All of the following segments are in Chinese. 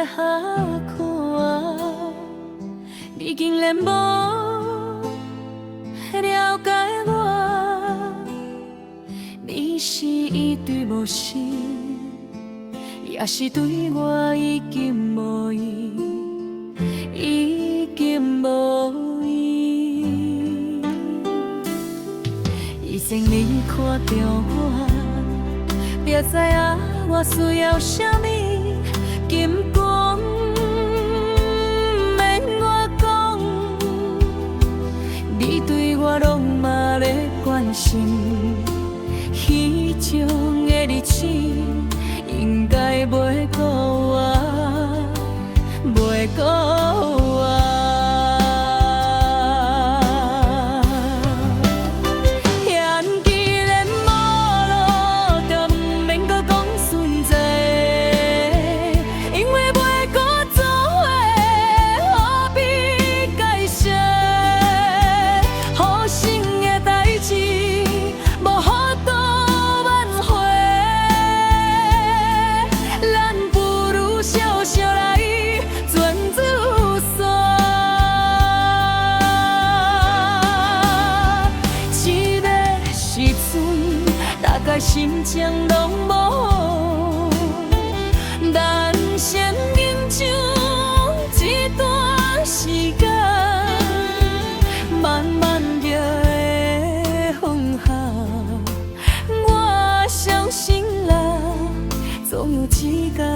下看，你竟然无了解我，你是一对无心，也是对我已经无意，已经无意。以前你看着我，才知影我需要啥物，金光免我讲，你对我拢嘛咧关心，彼种的日子应该袂顾我，袂顾我。心情拢无，咱先忍受一段时间，慢慢就会放下。我相信啦，总有一天。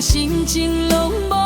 心情拢无。